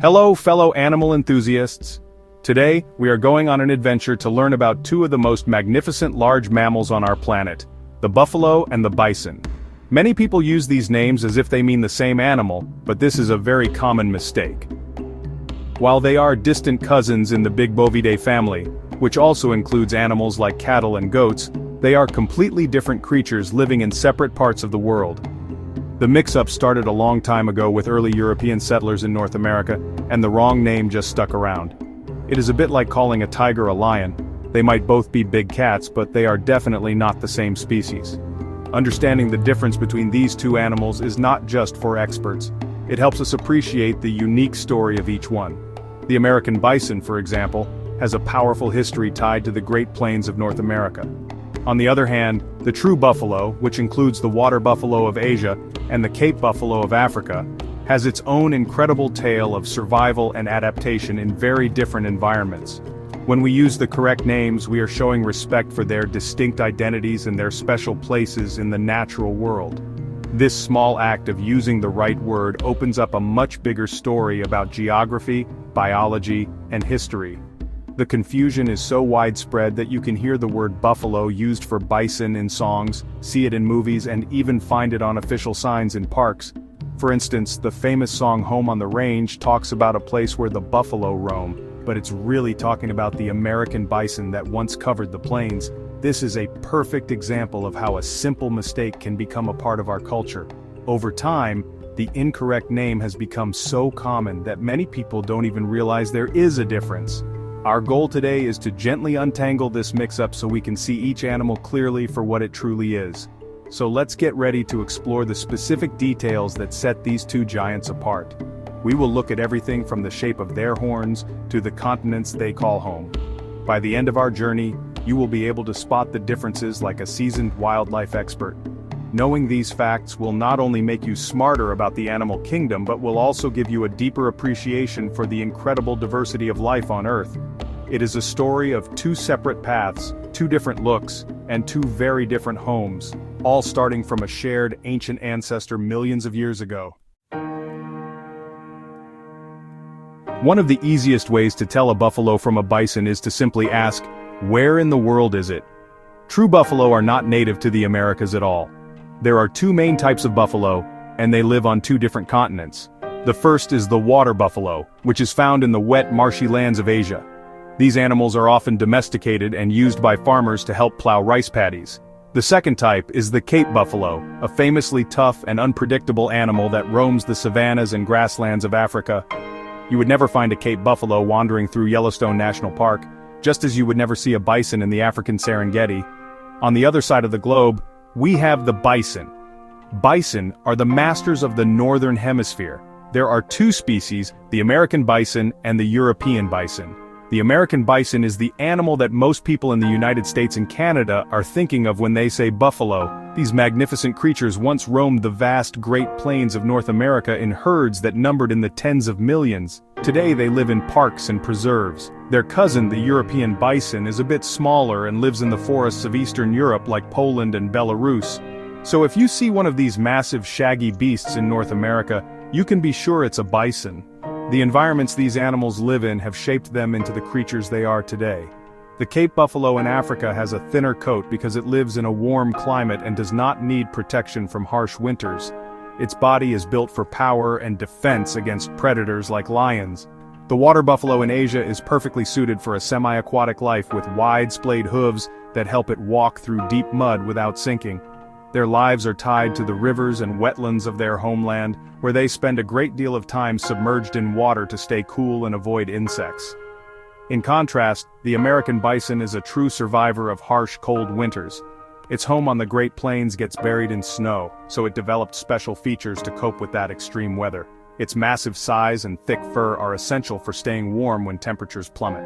Hello, fellow animal enthusiasts. Today, we are going on an adventure to learn about two of the most magnificent large mammals on our planet, the buffalo and the bison. Many people use these names as if they mean the same animal, but this is a very common mistake. While they are distant cousins in the big bovidae family, which also includes animals like cattle and goats, they are completely different creatures living in separate parts of the world. The mix-up started a long time ago with early European settlers in North America, and the wrong name just stuck around. It is a bit like calling a tiger a lion. They might both be big cats, but they are definitely not the same species. Understanding the difference between these two animals is not just for experts. It helps us appreciate the unique story of each one. The American bison, for example, has a powerful history tied to the Great Plains of North America. On the other hand, the true buffalo, which includes the water buffalo of Asia and the Cape buffalo of Africa, has its own incredible tale of survival and adaptation in very different environments. When we use the correct names, we are showing respect for their distinct identities and their special places in the natural world. This small act of using the right word opens up a much bigger story about geography, biology, and history. The confusion is so widespread that you can hear the word buffalo used for bison in songs, see it in movies, and even find it on official signs in parks. For instance, the famous song Home on the Range talks about a place where the buffalo roam, but it's really talking about the American bison that once covered the plains. This is a perfect example of how a simple mistake can become a part of our culture. Over time, the incorrect name has become so common that many people don't even realize there is a difference. Our goal today is to gently untangle this mix-up so we can see each animal clearly for what it truly is. So let's get ready to explore the specific details that set these two giants apart. We will look at everything from the shape of their horns to the continents they call home. By the end of our journey, you will be able to spot the differences like a seasoned wildlife expert. Knowing these facts will not only make you smarter about the animal kingdom but will also give you a deeper appreciation for the incredible diversity of life on Earth. It is a story of two separate paths, two different looks, and two very different homes, all starting from a shared ancient ancestor millions of years ago. One of the easiest ways to tell a buffalo from a bison is to simply ask, where in the world is it? True buffalo are not native to the Americas at all. There are two main types of buffalo, and they live on two different continents. The first is the water buffalo, which is found in the wet, marshy lands of Asia. These animals are often domesticated and used by farmers to help plow rice paddies. The second type is the Cape buffalo, a famously tough and unpredictable animal that roams the savannas and grasslands of Africa. You would never find a Cape buffalo wandering through Yellowstone National Park, just as you would never see a bison in the African Serengeti. On the other side of the globe, we have the bison. Bison are the masters of the northern hemisphere. There are two species, the American bison and the European bison. The American bison is the animal that most people in the United States and Canada are thinking of when they say buffalo. These magnificent creatures once roamed the vast Great Plains of North America in herds that numbered in the tens of millions. Today they live in parks and preserves. Their cousin, the European bison, is a bit smaller and lives in the forests of Eastern Europe like Poland and Belarus. So if you see one of these massive shaggy beasts in North America, you can be sure it's a bison. The environments these animals live in have shaped them into the creatures they are today. The Cape buffalo in Africa has a thinner coat because it lives in a warm climate and does not need protection from harsh winters. Its body is built for power and defense against predators like lions. The water buffalo in Asia is perfectly suited for a semi-aquatic life with wide splayed hooves that help it walk through deep mud without sinking. Their lives are tied to the rivers and wetlands of their homeland, where they spend a great deal of time submerged in water to stay cool and avoid insects. In contrast, the American bison is a true survivor of harsh, cold winters. Its home on the Great Plains gets buried in snow, so it developed special features to cope with that extreme weather. Its massive size and thick fur are essential for staying warm when temperatures plummet.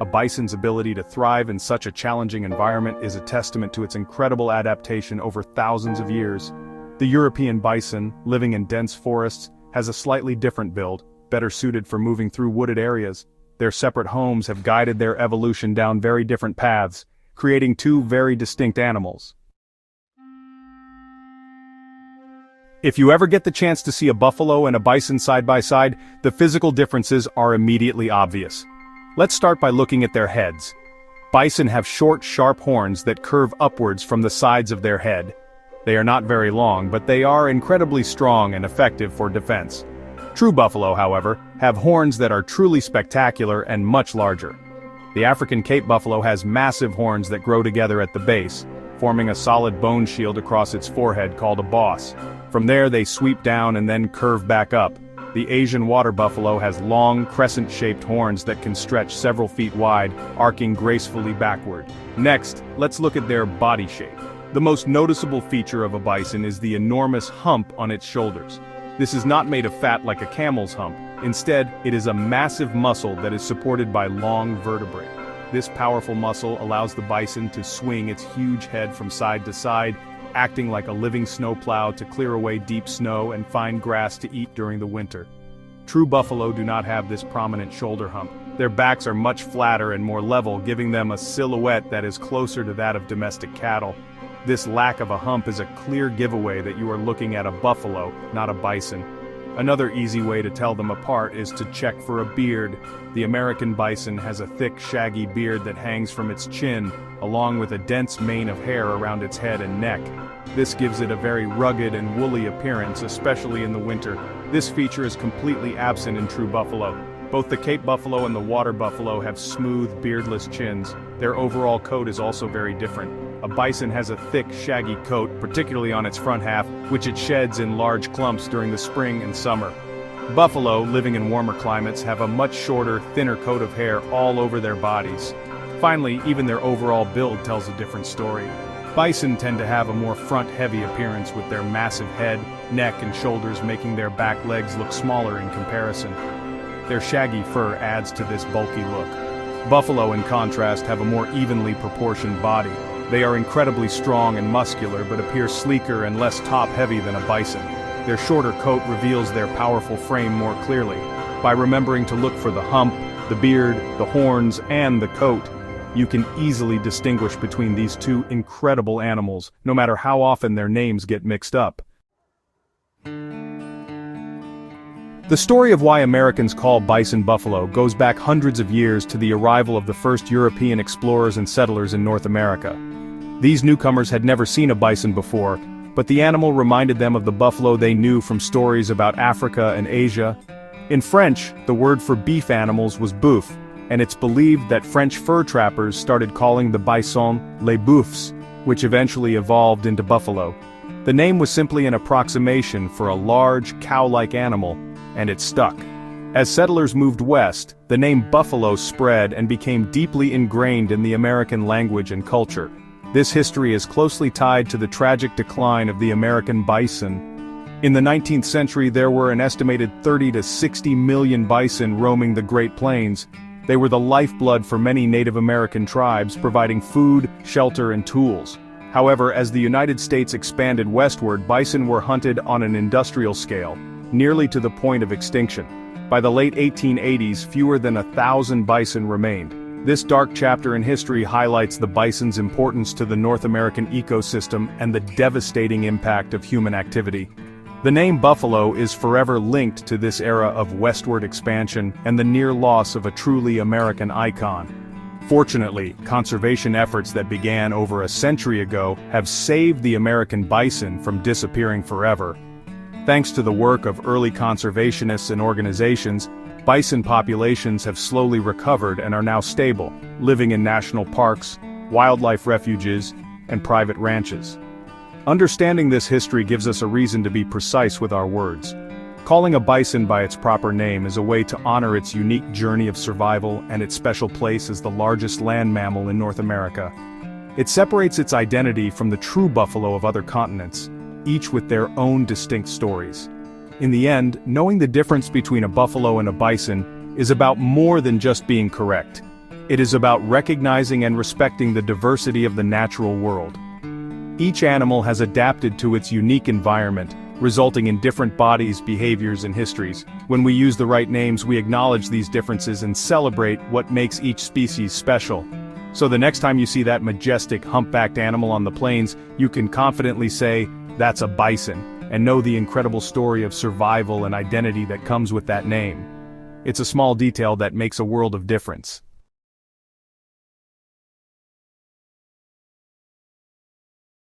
A bison's ability to thrive in such a challenging environment is a testament to its incredible adaptation over thousands of years. The European bison, living in dense forests, has a slightly different build, better suited for moving through wooded areas. Their separate homes have guided their evolution down very different paths, creating two very distinct animals. If you ever get the chance to see a buffalo and a bison side by side, the physical differences are immediately obvious. Let's start by looking at their heads. Bison have short, sharp horns that curve upwards from the sides of their head. They are not very long, but they are incredibly strong and effective for defense. True buffalo, however, have horns that are truly spectacular and much larger. The African Cape buffalo has massive horns that grow together at the base, forming a solid bone shield across its forehead called a boss. From there they sweep down and then curve back up. The Asian water buffalo has long, crescent-shaped horns that can stretch several feet wide, arcing gracefully backward. Next, let's look at their body shape. The most noticeable feature of a bison is the enormous hump on its shoulders. This is not made of fat like a camel's hump. Instead, it is a massive muscle that is supported by long vertebrae. This powerful muscle allows the bison to swing its huge head from side to side, acting like a living snowplow to clear away deep snow and find grass to eat during the winter. True buffalo do not have this prominent shoulder hump. Their backs are much flatter and more level, giving them a silhouette that is closer to that of domestic cattle. This lack of a hump is a clear giveaway that you are looking at a buffalo, not a bison. Another easy way to tell them apart is to check for a beard. The American bison has a thick, shaggy beard that hangs from its chin, along with a dense mane of hair around its head and neck. This gives it a very rugged and woolly appearance, especially in the winter. This feature is completely absent in true buffalo. Both the Cape buffalo and the water buffalo have smooth, beardless chins. Their overall coat is also very different. A bison has a thick, shaggy coat, particularly on its front half, which it sheds in large clumps during the spring and summer. Buffalo, living in warmer climates, have a much shorter, thinner coat of hair all over their bodies. Finally, even their overall build tells a different story. Bison tend to have a more front-heavy appearance with their massive head, neck, and shoulders making their back legs look smaller in comparison. Their shaggy fur adds to this bulky look. Buffalo, in contrast, have a more evenly proportioned body. They are incredibly strong and muscular but appear sleeker and less top-heavy than a bison. Their shorter coat reveals their powerful frame more clearly. By remembering to look for the hump, the beard, the horns, and the coat, you can easily distinguish between these two incredible animals, no matter how often their names get mixed up. The story of why Americans call bison buffalo goes back hundreds of years to the arrival of the first European explorers and settlers in North America. These newcomers had never seen a bison before, but the animal reminded them of the buffalo they knew from stories about Africa and Asia. In French, the word for beef animals was boeuf, and it's believed that French fur trappers started calling the bison les bœufs, which eventually evolved into buffalo. The name was simply an approximation for a large, cow-like animal, and it stuck. As settlers moved west, the name buffalo spread and became deeply ingrained in the American language and culture. This history is closely tied to the tragic decline of the American bison. In the 19th century, there were an estimated 30 to 60 million bison roaming the Great Plains. They were the lifeblood for many Native American tribes, providing food, shelter, and tools. However, as the United States expanded westward, bison were hunted on an industrial scale, nearly to the point of extinction. By the late 1880s, fewer than 1,000 bison remained. This dark chapter in history highlights the bison's importance to the North American ecosystem and the devastating impact of human activity. The name buffalo is forever linked to this era of westward expansion and the near loss of a truly American icon. Fortunately, conservation efforts that began over a century ago have saved the American bison from disappearing forever. Thanks to the work of early conservationists and organizations, bison populations have slowly recovered and are now stable, living in national parks, wildlife refuges, and private ranches. Understanding this history gives us a reason to be precise with our words. Calling a bison by its proper name is a way to honor its unique journey of survival and its special place as the largest land mammal in North America. It separates its identity from the true buffalo of other continents, each with their own distinct stories. In the end, knowing the difference between a buffalo and a bison is about more than just being correct. It is about recognizing and respecting the diversity of the natural world. Each animal has adapted to its unique environment, resulting in different bodies, behaviors, and histories. When we use the right names, we acknowledge these differences and celebrate what makes each species special. So the next time you see that majestic, humpbacked animal on the plains, you can confidently say, "That's a bison," and know the incredible story of survival and identity that comes with that name. It's a small detail that makes a world of difference.